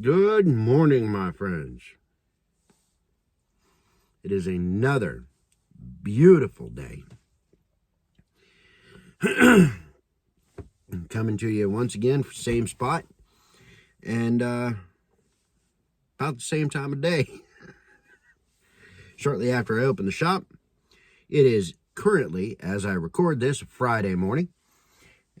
Good morning, my friends. It is another beautiful day. I'm coming to you once again, same spot, and about the same time of day. Shortly after I open the shop. It is currently, as I record this, Friday morning,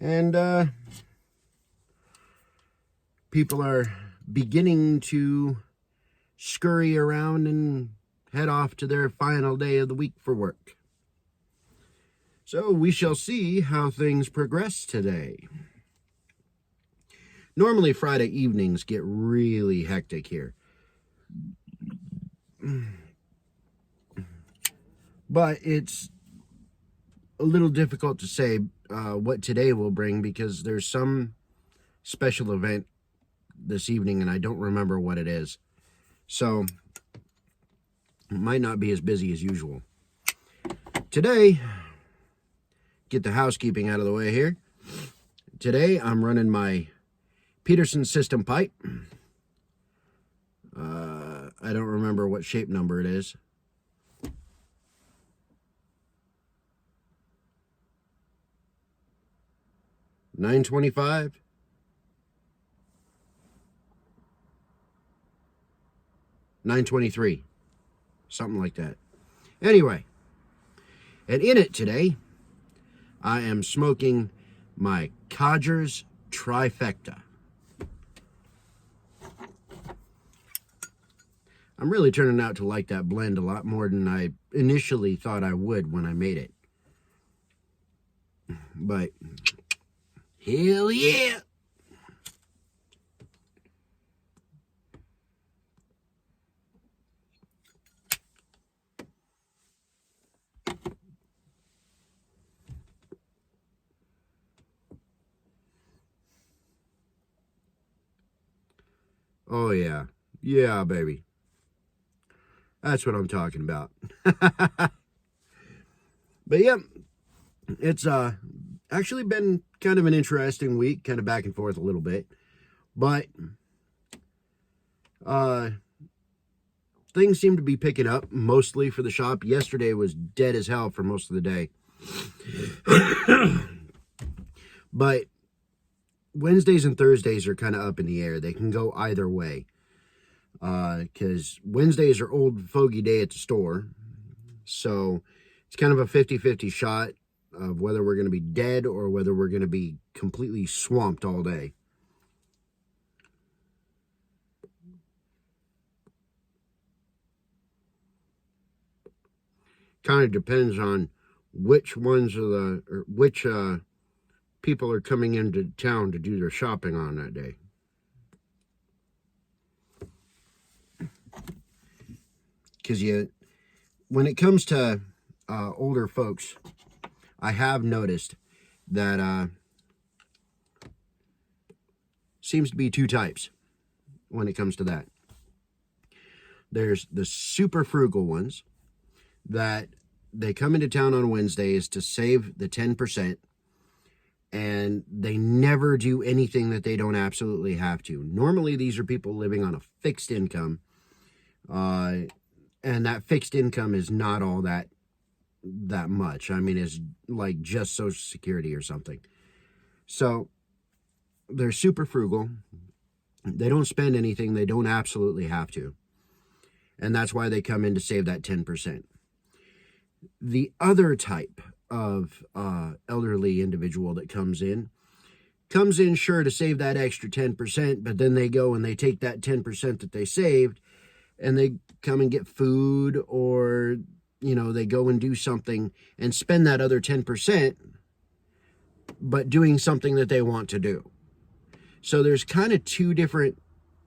and people are beginning to scurry around and head off to their final day of the week for work. So we shall see how things progress today. Normally Friday evenings get really hectic here. But it's a little difficult to say what today will bring because there's some special event this evening and I don't remember what it is. So it might not be as busy as usual. Today, get the housekeeping out of the way here. Today I'm running my Peterson system pipe. I don't remember what shape number it is. $9.25. $9.23. Something like that. Anyway, and in it today, I am smoking my Codger's Trifecta. I'm really turning out to like that blend a lot more than I initially thought I would when I made it. But, hell yeah! Oh yeah. Yeah, baby. That's what I'm talking about. But yeah, it's actually been kind of an interesting week, kind of back and forth a little bit. But things seem to be picking up, mostly for the shop. Yesterday was dead as hell for most of the day. But Wednesdays and Thursdays are kind of up in the air. They can go either way. Because Wednesdays are old fogey day at the store. So it's kind of a 50-50 shot of whether we're going to be dead or whether we're going to be completely swamped all day. Kind of depends on which ones are which people are coming into town to do their shopping on that day. Because when it comes to older folks, I have noticed that seems to be two types when it comes to that. There's the super frugal ones that they come into town on Wednesdays to save the 10%, and they never do anything that they don't absolutely have to. Normally, these are people living on a fixed income, and that fixed income is not all that much. I mean, it's like just Social Security or something. So they're super frugal. They don't spend anything they don't absolutely have to. And that's why they come in to save that 10%. The other type of elderly individual that comes in sure to save that extra 10%, but then they go and they take that 10% that they saved and they come and get food, or, they go and do something and spend that other 10%, but doing something that they want to do. So there's kind of two different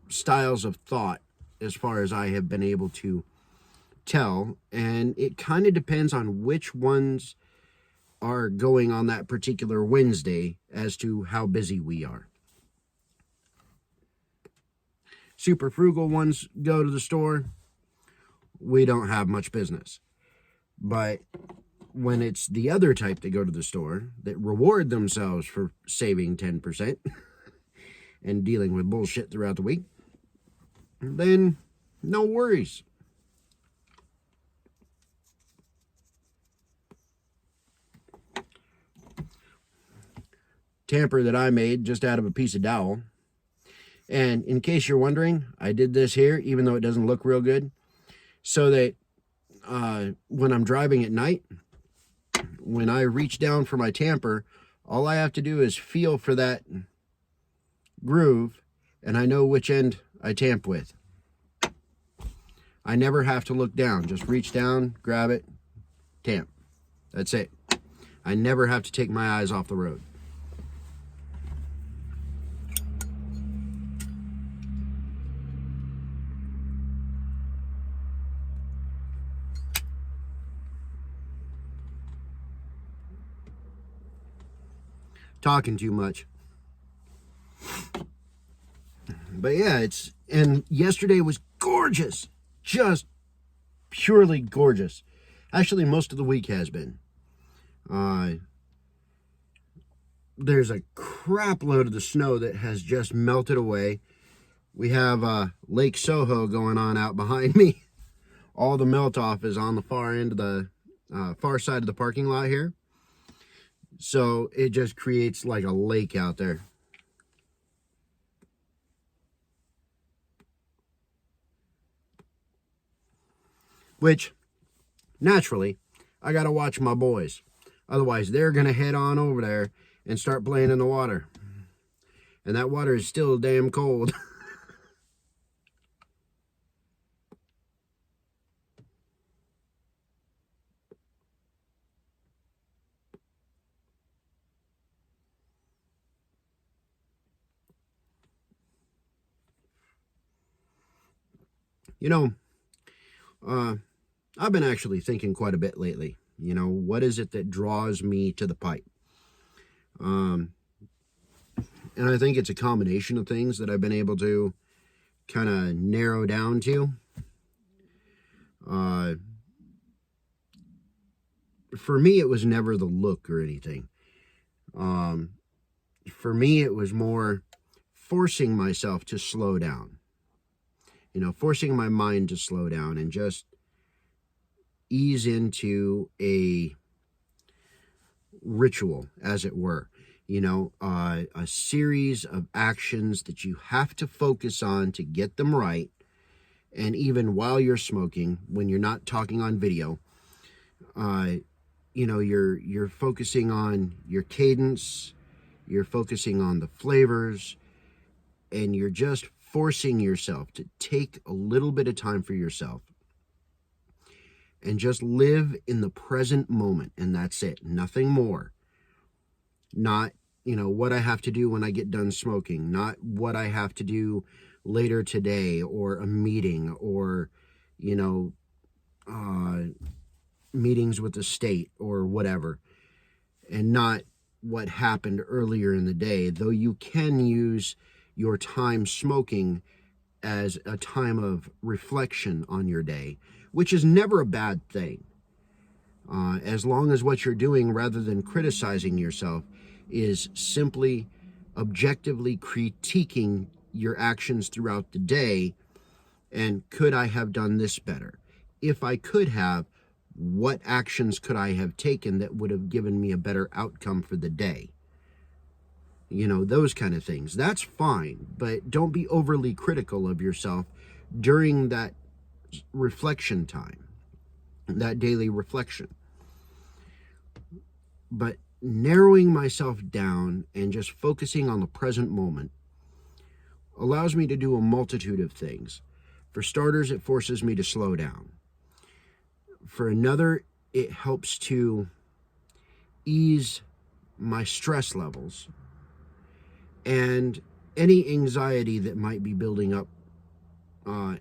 styles of thought as far as I have been able to tell, and it kind of depends on which ones are going on that particular Wednesday as to how busy we are. Super frugal ones go to the store, we don't have much business. But when it's the other type that go to the store that reward themselves for saving 10% and dealing with bullshit throughout the week, then no worries. Tamper that I made just out of a piece of dowel. And in case you're wondering, I did this here, even though it doesn't look real good, so that when I'm driving at night, when I reach down for my tamper, all I have to do is feel for that groove, and I know which end I tamp with. I never have to look down. Just reach down, grab it, tamp. That's it. I never have to take my eyes off the road. Talking too much. But yeah, and yesterday was gorgeous. Just purely gorgeous. Actually, most of the week has been. There's a crap load of the snow that has just melted away. We have Lake Soho going on out behind me. All the melt off is on the far end of the far side of the parking lot here. So it just creates like a lake out there. Which, naturally, I gotta watch my boys. Otherwise, they're gonna head on over there and start playing in the water. And that water is still damn cold. You know, I've been actually thinking quite a bit lately. You know, what is it that draws me to the pipe? And I think it's a combination of things that I've been able to kind of narrow down to. For me, it was never the look or anything. For me, it was more forcing myself to slow down. You know, forcing my mind to slow down and just ease into a ritual, as it were. You know, a series of actions that you have to focus on to get them right. And even while you're smoking, when you're not talking on video, you know, you're focusing on your cadence, you're focusing on the flavors, and you're just forcing yourself to take a little bit of time for yourself and just live in the present moment. And that's it. Nothing more. Not, you know, what I have to do when I get done smoking, not what I have to do later today or a meeting or, you know, meetings with the state or whatever, and not what happened earlier in the day, though you can use your time smoking as a time of reflection on your day, which is never a bad thing. As long as what you're doing, rather than criticizing yourself, is simply objectively critiquing your actions throughout the day, and could I have done this better? If I could have, what actions could I have taken that would have given me a better outcome for the day? You know, those kind of things. That's fine, but don't be overly critical of yourself during that reflection time, that daily reflection. But narrowing myself down and just focusing on the present moment allows me to do a multitude of things. For starters, it forces me to slow down. For another, it helps to ease my stress levels and any anxiety that might be building up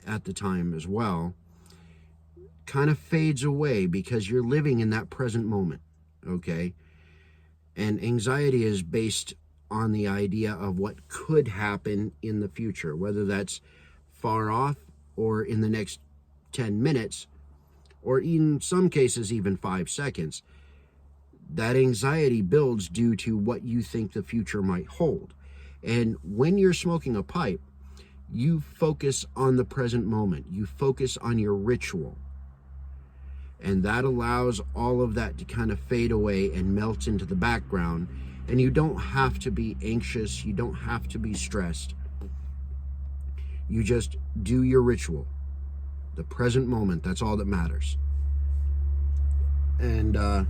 at the time as well kind of fades away because you're living in that present moment, okay? And anxiety is based on the idea of what could happen in the future, whether that's far off or in the next 10 minutes, or in some cases even 5 seconds. That anxiety builds due to what you think the future might hold. And when you're smoking a pipe, You focus on the present moment. You focus on your ritual. And that allows all of that to kind of fade away and melt into the background. And you don't have to be anxious. You don't have to be stressed. You just do your ritual. The present moment, that's all that matters. And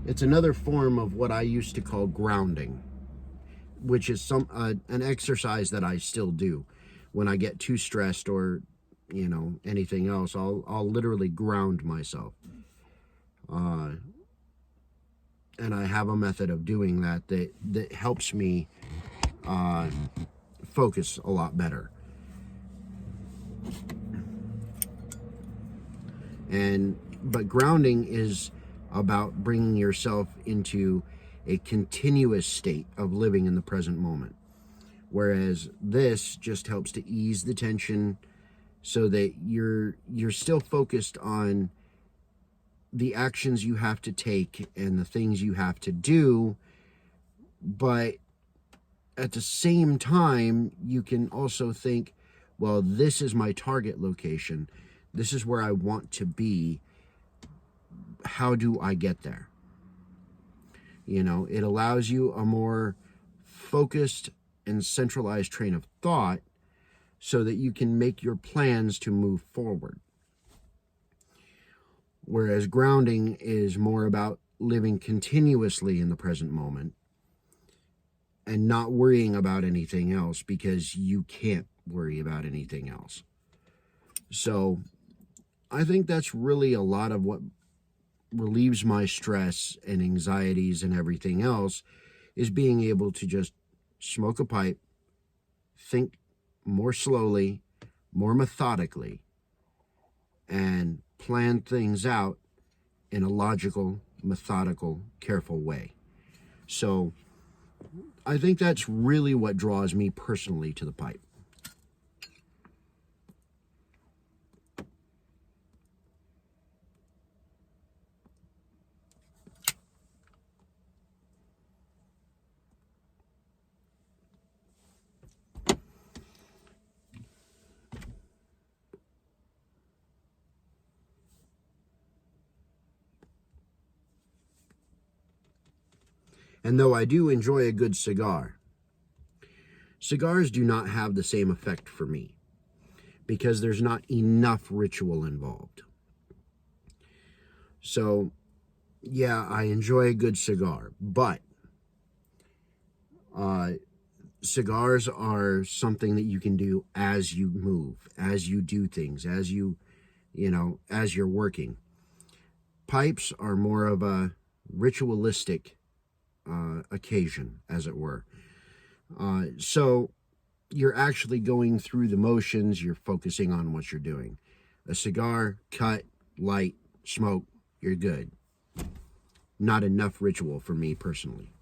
it's another form of what I used to call grounding, which is an exercise that I still do when I get too stressed or anything else. I'll literally ground myself, and I have a method of doing that helps me focus a lot better. But grounding is about bringing yourself into a continuous state of living in the present moment. Whereas this just helps to ease the tension so that you're still focused on the actions you have to take and the things you have to do, but at the same time, you can also think, well, this is my target location. This is where I want to be. How do I get there? It allows you a more focused and centralized train of thought so that you can make your plans to move forward. Whereas grounding is more about living continuously in the present moment and not worrying about anything else, because you can't worry about anything else. So I think that's really a lot of what relieves my stress and anxieties and everything else, is being able to just smoke a pipe, think more slowly, more methodically, and plan things out in a logical, methodical, careful way. So I think that's really what draws me personally to the pipe. And though I do enjoy a good cigar, cigars do not have the same effect for me because there's not enough ritual involved. So, yeah, I enjoy a good cigar, but cigars are something that you can do as you move, as you do things, as as you're working. Pipes are more of a ritualistic occasion, as it were. So you're actually going through the motions, you're focusing on what you're doing. A cigar, cut, light, smoke, you're good. Not enough ritual for me personally.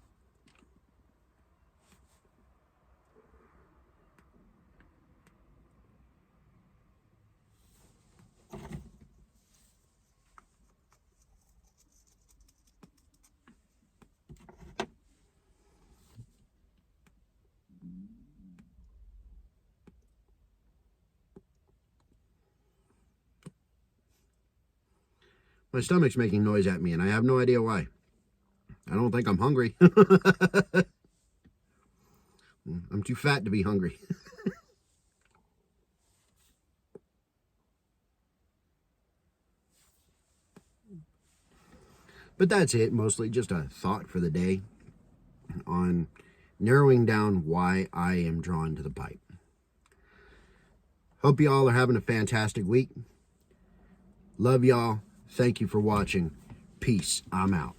My stomach's making noise at me, and I have no idea why. I don't think I'm hungry. I'm too fat to be hungry. But that's it, mostly just a thought for the day on narrowing down why I am drawn to the pipe. Hope y'all are having a fantastic week. Love y'all. Thank you for watching. Peace. I'm out.